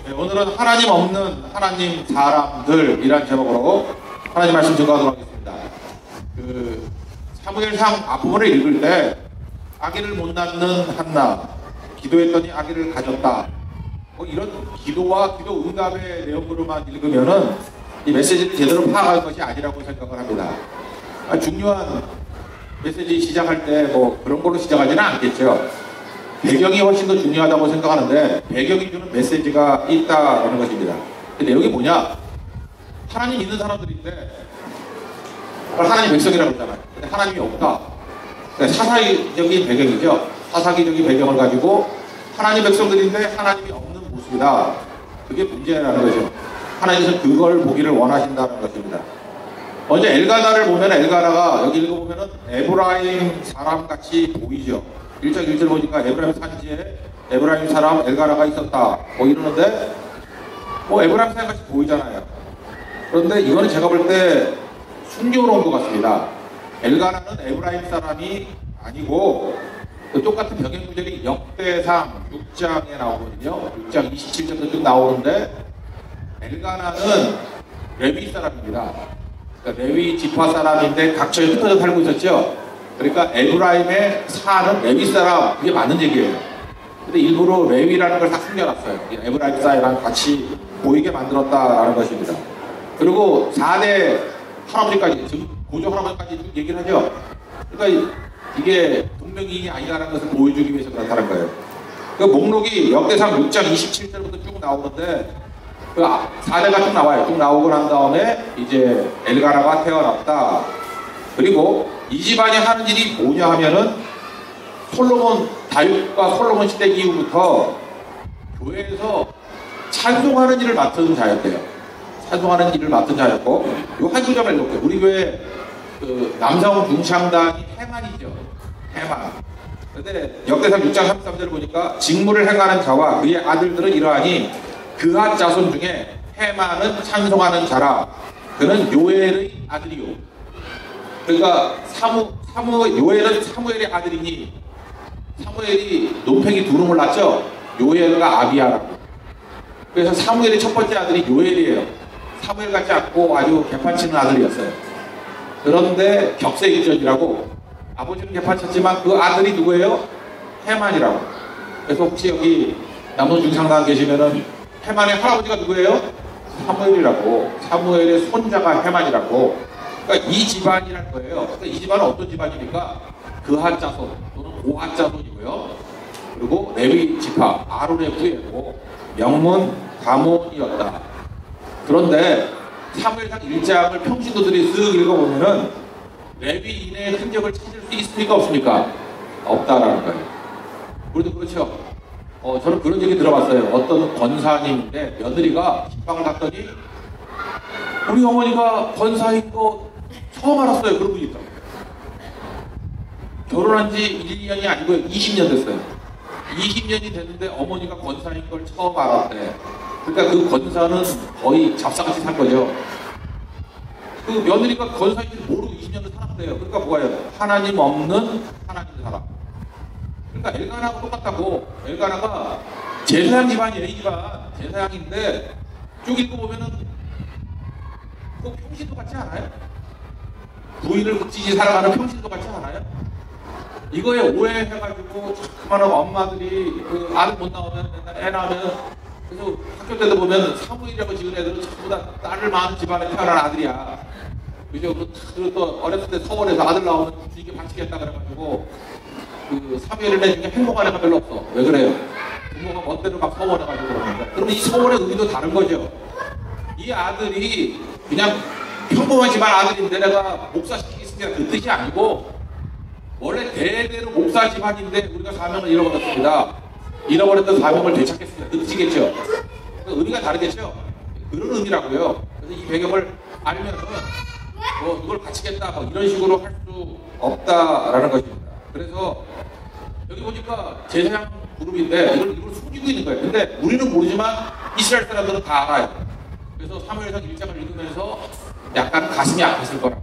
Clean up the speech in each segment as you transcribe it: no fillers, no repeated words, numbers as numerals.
네, 오늘은 하나님 없는 하나님 사람들이란 제목으로 하나님 말씀 증거하도록 하겠습니다. 사무엘상 앞부분을 읽을 때 아기를 못 낳는 한나, 기도했더니 아기를 가졌다. 뭐 이런 기도와 기도 응답의 내용으로만 읽으면은 이 메시지를 제대로 파악할 것이 아니라고 생각을 합니다. 중요한 메시지 시작할 때 뭐 그런 걸로 시작하지는 않겠죠. 배경이 훨씬 더 중요하다고 생각하는데 배경이 주는 메시지가 있다는 것입니다. 그 내용이 뭐냐? 하나님 있는 사람들인데 하나님 백성이라고 그러잖아요. 근데 하나님이 없다. 그러니까 사사기적인 배경이죠. 사사기적인 배경을 가지고 하나님 백성들인데 하나님이 없는 모습이다. 그게 문제라는 거죠. 하나님은 그걸 보기를 원하신다는 것입니다. 먼저 엘가나를 보면 엘가나가 여기 읽어보면 에브라임 사람같이 보이죠. 1장 1절 보니까 에브라임 산지에 에브라임 사람 엘가나가 있었다. 뭐 이러는데 뭐 에브라임 사람같이 보이잖아요. 그런데 이거는 제가 볼 때 숨겨놓은 것 같습니다. 엘가나는 에브라임 사람이 아니고 똑같은 병행 구절이 역대상 6장에 나오거든요. 6장 27절도 쭉 나오는데 엘가나는 레위 사람입니다. 그러니까 레위 지파 사람인데 각처에 흩어져 살고 있었죠. 그러니까 에브라임에 사는 레위 사람, 그게 맞는 얘기예요. 근데 일부러 레위라는 걸 다 숨겨놨어요. 에브라임 사이랑 같이 보이게 만들었다라는 것입니다. 그리고 4대 할아버지까지, 지금 고조 할아버지까지 얘기를 하죠. 그러니까 이게 동명이인이 아니라는 것을 보여주기 위해서 그렇다는 거예요. 그 목록이 역대상 6장 27절부터 쭉 나오는데 그 4대가 쭉 나와요. 쭉 나오고 난 다음에 이제 엘가나가 태어났다. 그리고 이 집안이 하는 일이 뭐냐 하면은 다윗과 솔로몬 시대 이후부터 교회에서 찬송하는 일을 맡은 자였대요. 찬송하는 일을 맡은 자였고, 요 한 구절을 읽을게요. 우리 교회 남성 중창단이 해만이죠. 해만. 근데 역대상 6장 33절을 보니까 직무를 행하는 자와 그의 아들들은 이러하니 그한 자손 중에 해만은 찬송하는 자라. 그는 요엘의 아들이요. 그러니까 요엘은 사무엘의 아들이니 사무엘이 노팽이 두름을 낳죠. 요엘과 아비야라고. 그래서 사무엘의 첫 번째 아들이 요엘이에요. 사무엘 같지 않고 아주 개판치는 아들이었어요. 그런데 격세일전이라고 아버지는 개판쳤지만 그 아들이 누구예요? 해만이라고. 그래서 혹시 여기 남원 중상단 계시면은 해만의 할아버지가 누구예요? 사무엘이라고. 사무엘의 손자가 해만이라고. 그러니까 이 집안이라는 거예요. 그러니까 이 집안은 어떤 집안입니까? 그한 자손 또는 고한 자손이고요. 그리고 레위 지파 아론의 후예고 명문 가문이었다. 그런데 사무엘상 1장을 평신도들이 쓱 읽어보면은 레위인의 흔적을 찾을 수 있습니까? 없습니까? 없다라는 거예요. 우리도 그렇죠. 저는 그런 얘기 들어봤어요. 어떤 권사님인데 며느리가 식당을 갔더니 우리 어머니가 권사인 거 처음 알았어요. 그런 분이 있다. 결혼한 지 1, 2년이 아니고 20년 됐어요. 20년이 됐는데 어머니가 권사인 걸 처음 알았대. 그러니까 그 권사는 거의 잡사같이 산 거죠. 그 며느리가 권사인 줄 모르고 20년을 살았대요. 그러니까 뭐예요? 하나님 없는 하나님 사람. 그러니까 엘가나하고 똑같다고. 엘가나가 제사장 집안이에요. 이 집안 제사장인데 쭉 읽어보면은 그 평신도 같지 않아요? 부인을 극진히 사랑하는 평신도 같지 않아요? 이거에 오해해가지고 자꾸만 엄마들이 그 아들 못 나오면 맨날 애 낳으면 그래서 학교 때도 보면 사무일이라고 지은 애들은 전부 다 딸을 많은 집안에 태어난 아들이야. 그죠? 그리고 또 어렸을 때 서울에서 아들 나오면 주님께 바치겠다 그래가지고 그 사무엘을 내중에 행복한 애가 별로 없어. 왜 그래요? 부모가 멋대로 막 서원해가지고 그러는데. 그러면 이 서원의 의미도 다른 거죠. 이 아들이 그냥 평범한 집안 아들인데 내가 목사 시키겠습니다. 그 뜻이 아니고 원래 대대로 목사 집안인데 우리가 사명을 잃어버렸습니다. 잃어버렸던 사명을 되찾겠습니다. 그 뜻이겠죠. 의미가 다르겠죠. 그런 의미라고요. 그래서 이 배경을 알면은 뭐 이걸 바치겠다 뭐 이런 식으로 할 수 없다라는 것입니다. 그래서 여기 보니까 제사장 그룹인데 이걸 숨기고 있는 거예요. 근데 우리는 모르지만 이스라엘 사람들은 다 알아요. 그래서 사무엘상 1장을 읽으면서 약간 가슴이 아팠을 거라고.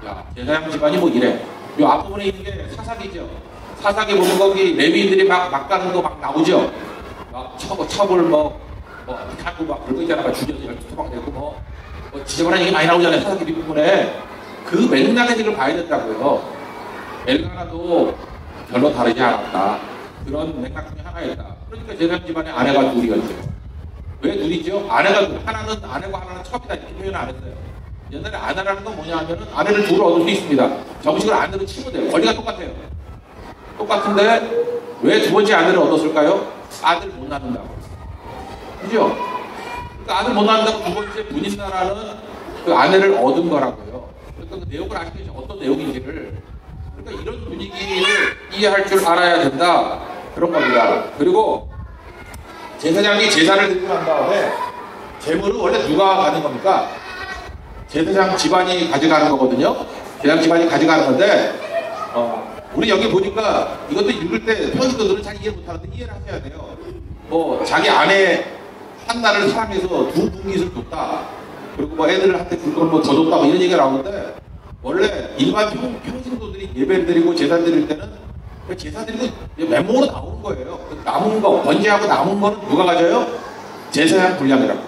야, 제사장 집안이 뭐 이래. 이 앞부분에 있는 게 사사기죠. 사사기 보면 거기 레위인들이 막 가는 거 막 나오죠. 막 처벌 뭐 하고 막 그런 거 있잖아. 막 죽여서 열두 토막 내고 뭐 지저분한 얘기 많이 나오잖아요. 사사기비 부분에. 그 맥락의 일을 봐야 된다고요. 엘가나도 별로 다르지 않았다. 그런 맥락 중에 하나였다. 그러니까 제삼 집안의 아내가 둘이었죠. 왜 둘이죠? 아내가 둘. 하나는 아내고 하나는 첩이다. 이렇게 표현을 안 했어요. 옛날에 아내라는 건 뭐냐 하면은 아내를 둘을 얻을 수 있습니다. 정식으로 아내로 치면 돼요. 권리가 똑같아요. 똑같은데 왜 두 번째 아내를 얻었을까요? 아들 못 낳는다고. 그죠? 그러니까 아들 못 낳는다고 두 번째 분인나라는 그 아내를 얻은 거라고요. 그러니까 그 내용을 아시겠죠? 어떤 내용인지를. 그러니까 이런 분위기를 이해할 줄 알아야 된다. 그런 겁니다. 그리고 제사장이 제사를 드리고 난 다음에 재물은 원래 누가 가는 겁니까? 제사장 집안이 가져가는 거거든요. 제사장 집안이 가져가는 건데 우리 여기 보니까 이것도 읽을 때 편집도들은 잘 이해 못하는데 이해를 하셔야 돼요. 뭐 자기 아내 한나를 사랑해서 두 분깃을 줬다. 그리고 뭐 애들한테 줄 걸 뭐 더 줬다. 뭐 이런 얘기가 나오는데 원래 일반 평신도들이 예배를 드리고 제사 드릴 때는 그 제사 드리고 맨몸으로 나오는 거예요. 남은 거, 번제하고 남은 거는 누가 가져요? 제사장 분량이라고.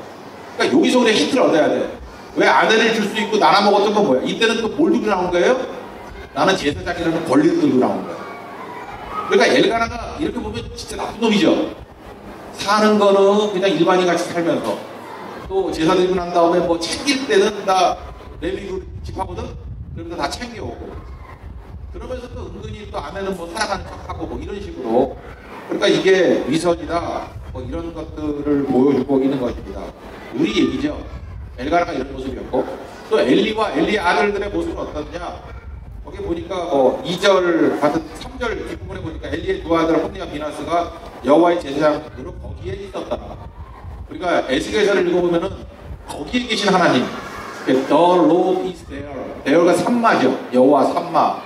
그러니까 여기서 우리가 힌트를 얻어야 돼. 왜 아내를 줄 수 있고 나눠 먹었던 건 뭐야? 이때는 또 뭘 들고 나온 거예요? 나는 제사장이라는 권리를 들고 나온 거야. 그러니까 엘가나가 이렇게 보면 진짜 나쁜 놈이죠. 사는 거는 그냥 일반인 같이 살면서 또 제사 드리고 난 다음에 뭐 챙길 때는 다 레위기 집하거든? 그러면서 다 챙겨오고 그러면서 또 은근히 또 아내는 뭐 살아가는 척하고 뭐 이런 식으로 그러니까 이게 위선이다 뭐 이런 것들을 보여주고 있는 것입니다. 우리 얘기죠. 엘가나가 이런 모습이었고 또 엘리와 엘리의 아들들의 모습은 어떠냐 거기 보니까 2절 같은 3절 뒷부분에 보니까 엘리의 두 아들 홈리와 비나스가 여호와의 제사장으로 거기에 있었다. 우리가 에스겔서를 읽어보면은 거기에 계신 하나님 The Lord is there. there가 삼마죠. 여호와 삼마.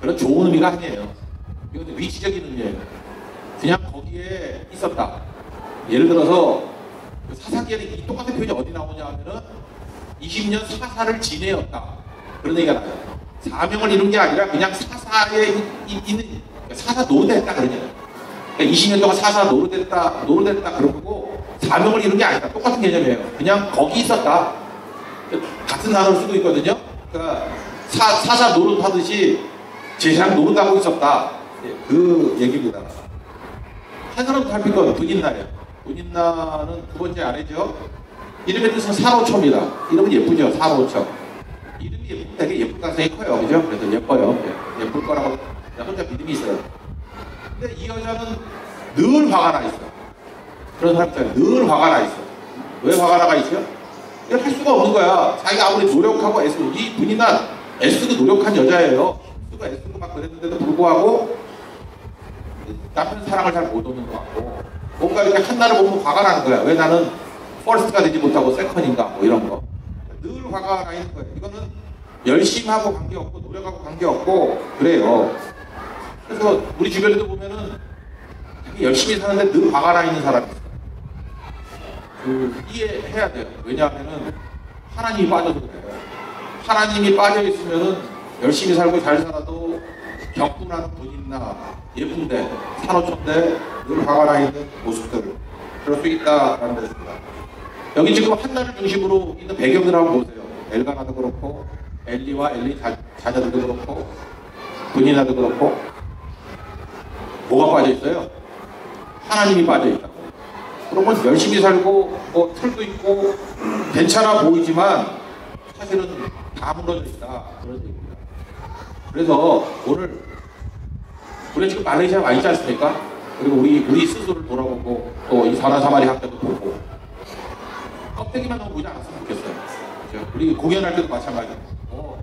그런 좋은 의미가 아니에요. 이건 위치적인 의미예요. 그냥 거기에 있었다. 예를 들어서 사사기에는 이 똑같은 표현이 어디 나오냐 하면은 20년 사사를 지내었다. 그런 얘기가 나요. 사명을 이룬 게 아니라 그냥 사사에 있는 사사 노릇했다 그러냐. 그러니까 20년 동안 사사 노릇했다 그런 거고 사명을 이룬 게 아니다. 똑같은 개념이에요. 그냥 거기 있었다. 같은 단어를 쓰고 있거든요. 그러니까 사사 노릇하듯이 제사장 노릇하고 있었다. 그 얘기입니다. 한 사람 살필 건 분인나예요. 분인나는 두 번째 아내죠. 이름의 뜻은 사로초입니다. 이름은 예쁘죠. 사로초. 이름이 예쁘면 되게 예쁠 가능성이 커요. 그죠? 그래서 예뻐요. 예쁠 거라고 혼자 믿음이 있어요. 근데 이 여자는 늘 화가 나 있어. 그런 사람 있잖아요. 늘 화가 나 있어. 왜 화가 나가 있어요? 이걸 할 수가 없는 거야. 자기가 아무리 노력하고 애쓰고 이 분이나 애쓰고 노력한 여자예요. 애쓰고 애쓰고 막 그랬는데도 불구하고 남편 사랑을 잘 못 얻는 것 같고 뭔가 이렇게 한나를 보면 화가 나는 거야. 왜 나는 퍼스트가 되지 못하고 세컨인가 뭐 이런 거. 늘 화가 나 있는 거예요. 이거는 열심히 하고 관계없고 노력하고 관계없고 그래요. 그래서 우리 주변에도 보면은 열심히 사는데 늘 화가 나 있는 사람이 있어요. 이해해야 돼요. 왜냐하면은 하나님이 빠져서 그래요. 하나님이 빠져 있으면은 열심히 살고 잘 살아도 격분한 분이나 예쁜데 산호초인데 늘 화가 나 있는 모습들 그럴 수 있다라는 것입니다. 여기 지금 한나를 중심으로 있는 배경들 한번 보세요. 엘가나도 그렇고 엘리와 엘리 자녀들도 그렇고 분이나도 그렇고 뭐가 빠져 있어요? 하나님이 빠져 있다고. 그러면 열심히 살고 뭐 털도 있고 괜찮아 보이지만 사실은 다 무너져 있다 그런 얘기입니다. 그래서 오늘 우리 지금 말레이시아 와 있지 않습니까? 그리고 우리 스스로를 돌아보고 또 이 사나사마리 학교도 보고 껍데기만 너무 보지 않았으면 좋겠어요. 우리 공연할 때도 마찬가지고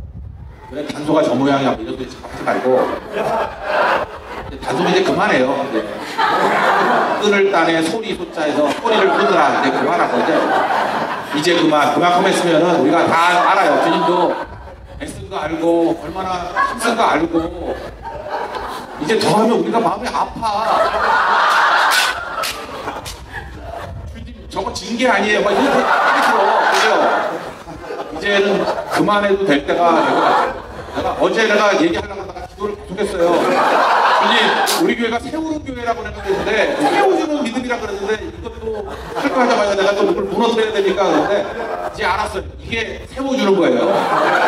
왜 단소가 저 모양이야 이런 데 하지 말고 단소 이제 그만해요. 이제 끈을 따내 소리 소자에서 소리를 끄느라 이제 그만하고 이제 그만큼 했으면은 우리가 다 알아요. 주님도 애쓴 거 알고 얼마나 힘쓴 거 알고 이제 더 하면 우리가 마음이 아파. 주님 저거 징계 아니에요. 막 이렇게 들어. 그죠? 이제는 그만해도 될 때가 된 것 같아요. 어제 내가 얘기하려고 하다가 기도를 계속했어요. 주님, 우리 교회가 세우는 교회라고 생각했는데 세워주는 믿음이라 그랬는데 이것도 할 것 하자마자 내가 또 누굴 무너뜨려야 되니까 그런데 이제 알았어요. 이게 세워주는 거예요.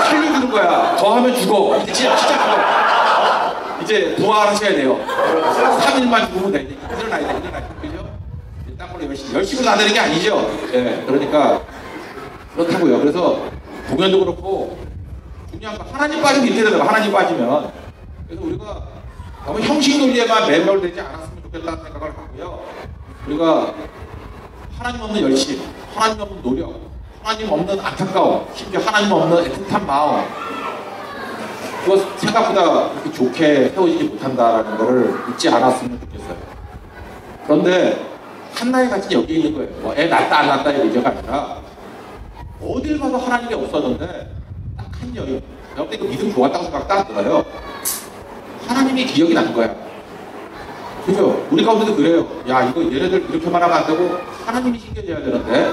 살려주는 거야. 더 하면 죽어. 이제 진짜 죽어. 이제 부활하셔야 돼요. 3일만 죽으면 돼. 일어나야 돼. 그죠? 딴 걸로 열심히 안 되는 게 아니죠. 예, 그러니까 그렇다고요. 그래서 공연도 그렇고 중요한 건 하나님 빠지면 이렇게 되더라고요. 하나님 빠지면. 그래서 우리가 너무 형식 논리에만 매몰되지 않았으면 좋겠다는 생각을 하고요. 우리가 하나님 없는 열심, 하나님 없는 노력, 하나님 없는 안타까움, 심지어 하나님 없는 애틋한 마음, 그거 생각보다 그렇게 좋게 세워지지 못한다라는 것을 잊지 않았으면 좋겠어요. 그런데 한나의 가치는 여기에 있는 거예요. 뭐 애 낳았다 안 낳았다의 문제가 아니라 어딜 봐도 하나님이 없었는데 딱 한 여인, 내가 그때 그 믿음 좋았다고 생각도 안 들어요. 하나님이 기억이 난 거야. 그죠? 우리 가운데도 그래요. 야, 이거 얘네들 이렇게만 하면 안 되고 하나님이 신경져야 되는데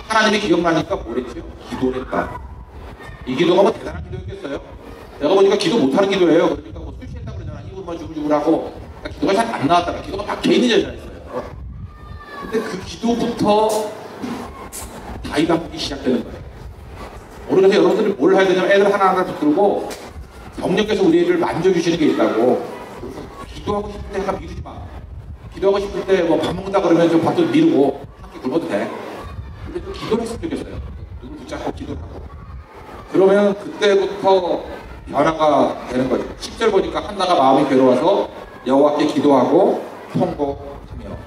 하나님이 기억나니까 뭘 했죠? 기도를 했다. 이 기도가 뭐 대단한 기도였겠어요? 내가 보니까 기도 못하는 기도예요. 그러니까 뭐 술 취했다고 그러잖아. 이것만 주글주글하고 그러니까 기도가 잘 안 나왔다가 기도가 박혀있는 여자였어요. 근데 그 기도부터 다이가 붙기 시작되는 거예요. 그래서 여러분들이 뭘 해야 되냐면 애들 하나하나 붙들고 성령께서 우리 애를 만져주시는 게 있다고. 기도하고 싶을 때 약간 미루지 마. 기도하고 싶을 때 뭐 밥 먹는다 그러면 좀 밥도 미루고 함께 굶어도 돼. 근데 좀 기도를 했으면 좋겠어요. 눈을 붙잡고 기도를 하고. 그러면 그때부터 변화가 되는 거죠. 10절 보니까 한나가 마음이 괴로워서 여호와께 기도하고 통곡하며.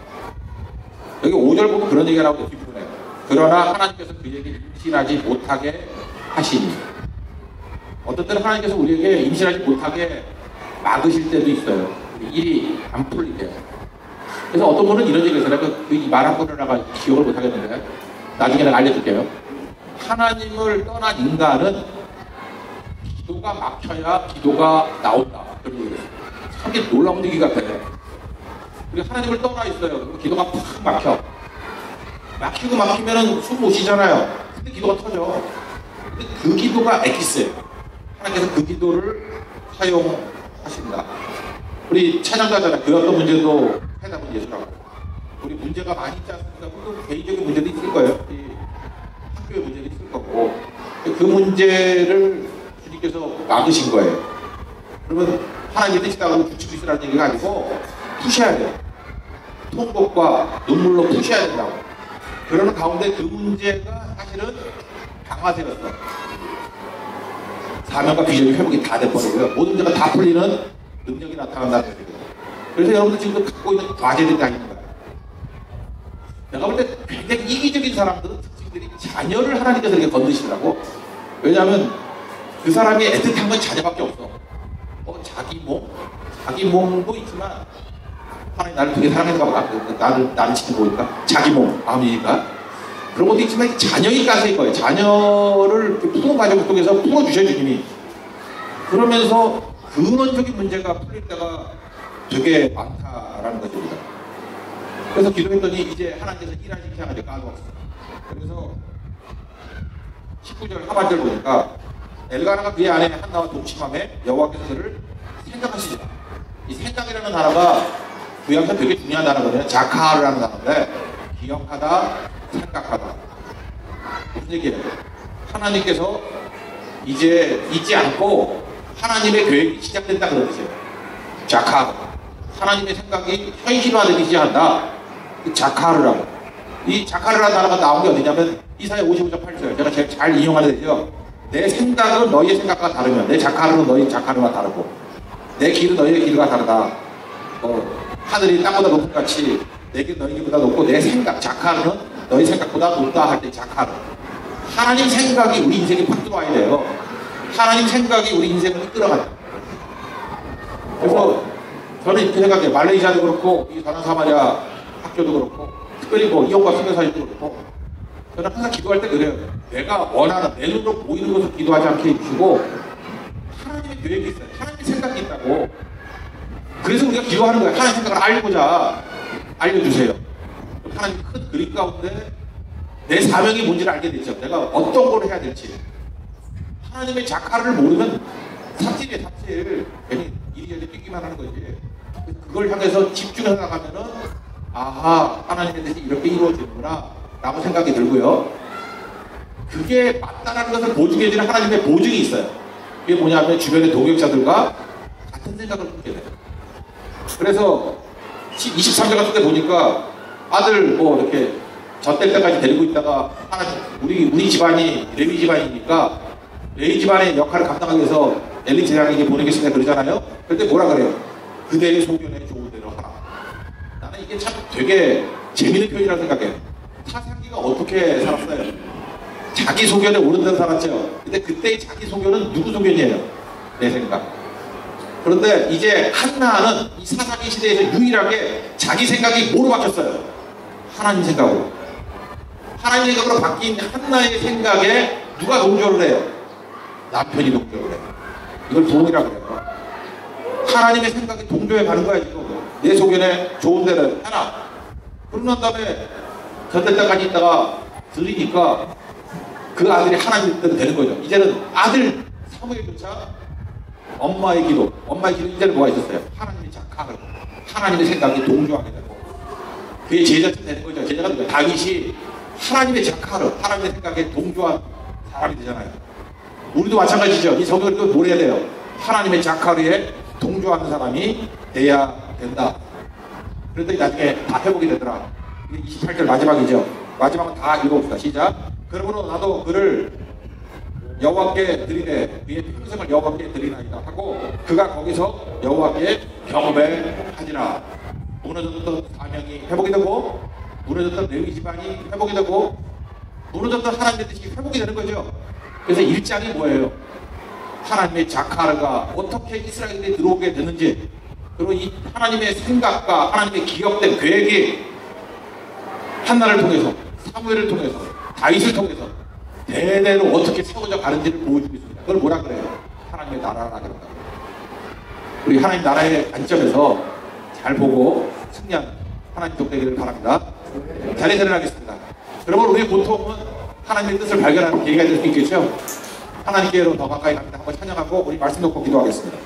여기 5절 보면 그런 얘기가 나오고 뒷부분에 그러나 하나님께서 그에게 임신하지 못하게 하시니. 어떤 때는 하나님께서 우리에게 임신하지 못하게 막으실 때도 있어요. 일이 안 풀리게. 그래서 어떤 분은 이런 얘기를 했어요. 그 말 한 번을 내가 기억을 못 하겠는데 나중에 내가 알려줄게요. 하나님을 떠난 인간은 기도가 막혀야 기도가 나온다. 그런 얘기를 했어요. 참 놀라운 얘기 같아요. 우리가 하나님을 떠나 있어요. 그럼 기도가 팍 막혀. 막히면은 숨 못 쉬잖아요. 근데 기도가 터져. 근데 그 기도가 엑기스예요. 하나님께서 그 기도를 사용하신다. 우리 찬양가잖아요. 그 어떤 문제도 해답은 예수라고. 우리 문제가 많이 있지 않습니까? 물론 개인적인 문제도 있을 거예요. 이 학교의 문제도 있을 거고. 그 문제를 주님께서 막으신 거예요. 그러면 하나님이 뜻이다고 규칙이 있으라는 얘기가 아니고 푸셔야 돼요. 통곡과 눈물로 푸셔야 된다고. 그러는 가운데 그 문제가 사실은 강화되었어. 사명과 비전이 회복이 다 돼버리고요. 모든 문제가 다 풀리는 능력이 나타난다는 거예요. 그래서 여러분들 지금 갖고 있는 과제들이 다 있는 거예요. 내가 볼 때 굉장히 이기적인 사람들은 특징들이 자녀를 하나님께서 이렇게 건드시더라고. 왜냐하면 그 사람이 애틋한 건 자녀밖에 없어. 자기 몸도 있지만 하나님 나를 되게 사랑했는가 보다. 나를 지키고 보니까 자기 몸, 마음이니까 그런 것도 있지만 자녀의 가세일 거예요. 자녀를 푸는 과정 속에서 풀어주셔야 주님이. 그러면서 근원적인 문제가 풀릴 때가 되게 많다라는 것입니다. 그래서 기도했더니 이제 하나님께서 일하시기 시작하죠. 까놓았어. 그래서 19절 하반절 보니까 엘가나가 그의 아내 한나와 동침함에 여호와께서 그를 생각하시니라. 이 생각이라는 단어가 구약에서 되게 중요한 단어거든요. 자카르라는 단어인데 기억하다, 생각하다. 무슨 얘기예요? 하나님께서 이제 잊지 않고 하나님의 계획이 시작된다 그런 뜻이에요. 자카르. 하나님의 생각이 현실화되기 시작한다. 그 자카르라고. 이 자카르라는 단어가 나온 게 어디냐면 이사야 55장 8절. 제가 제일 잘 이용하는 데죠. 내 생각은 너희의 생각과 다르면 내 자카르는 너희 자카르와 다르고 내 길은 너희의 길과 다르다. 하늘이 땅보다 높은 같이 내 길은 너희 길보다 높고 내 생각, 자카르는 너희 생각보다 높다 할 때 자카르. 하나님 생각이 우리 인생에 확 들어와야 돼요. 하나님 생각이 우리 인생을 이끌어간다. 그래서 저는 이렇게 생각해요. 말레이시아도 그렇고 이 다른 사마리아 학교도 그렇고 특별히 뭐 이용과 선교사님도 그렇고 저는 항상 기도할 때 그래요. 내가 원하는 내 눈으로 보이는 것을 기도하지 않게 해주시고 하나님의 계획이 있어요. 하나님의 생각이 있다고. 그래서 우리가 기도하는 거예요. 하나님 생각을 알고자 알려주세요. 하나님 큰 그림 가운데 내 사명이 뭔지를 알게 되죠. 내가 어떤 걸 해야 될지. 하나님의 자카를 모르면 삽질이에요. 삽질. 괜히 이리저리 뛰기만 하는 거지. 그걸 향해서 집중해서 나가면은 아하 하나님의 뜻이 이렇게 이루어지는구나 라고 생각이 들고요. 그게 맞다라는 것을 보증해주는 하나님의 보증이 있어요. 그게 뭐냐면 주변의 동역자들과 같은 생각을 갖게 돼요. 그래서 23절 같은 데 보니까 아들 뭐 이렇게 젖될 때까지 데리고 있다가 우리 집안이 레위 집안이니까 레위 집안의 역할을 감당하기 위해서 엘리 제사장에게 보내겠습니다 그러잖아요. 그런데 뭐라 그래요? 그대의 소견에 좋은 대로 하라. 나는 이게 참 되게 재미있는 표현이라고 생각해요. 타상기가 어떻게 살았어요? 자기 소견에 옳은 대로 살았죠. 근데 그때의 자기 소견은 누구 소견이에요? 내 생각. 그런데 이제 한나는 이 사사기 시대에서 유일하게 자기 생각이 뭐로 바뀌었어요? 하나님 생각으로. 하나님 생각으로 바뀐 한나의 생각에 누가 동조를 해요? 남편이 동조를 해요. 이걸 동이라고 해요. 하나님의 생각에 동조해 가는 거야 지금. 내 소견에 좋은 데를 하나. 그러고 난 다음에 견딜 때까지 있다가 들리니까 그 아들이 하나님 뜻대로 되는 거죠. 이제는 아들 사무엘조차 엄마의 기도 이제는 뭐가 있었어요? 하나님의 작학을, 하나님의 생각에 동조하게 되고 그게 제자쯤 되는 거죠. 제자가 누구예요? 다윗이 하나님의 작학을, 하나님의 생각에 동조한 사람이 되잖아요. 우리도 마찬가지죠. 이 성경도 뭘 해야 돼요? 하나님의 작학에 동조하는 사람이 돼야 된다. 그랬더니 나중에 다 회복이 되더라. 이게 28절 마지막이죠. 마지막은 다 읽어봅시다. 시작. 그러므로 나도 그를 여호와께 드리되 그의 평생을 여호와께 드리나이다 하고 그가 거기서 여호와께 경배하니라. 무너졌던 사명이 회복이 되고 무너졌던 레위 집안이 회복이 되고 무너졌던 하나님의 뜻이 회복이 되는 거죠. 그래서 1장이 뭐예요? 하나님의 자카르가 어떻게 이스라엘에 들어오게 되는지, 그리고 이 하나님의 생각과 하나님의 기억된 계획이 한나를 통해서, 사무엘을 통해서, 다윗을 통해서 대대로 어떻게 세워져 가는지를 보여주고 있습니다. 그걸 뭐라 그래요? 하나님의 나라라 그런다. 우리 하나님 나라의 관점에서 잘 보고 승리한 하나님 족되기를 바랍니다. 자리에 일어나겠습니다. 여러분, 우리 보통은 하나님의 뜻을 발견하는 계기가 될 수 있겠죠? 하나님께로 더 가까이 갑니다. 한번 찬양하고 우리 말씀 놓고 기도하겠습니다.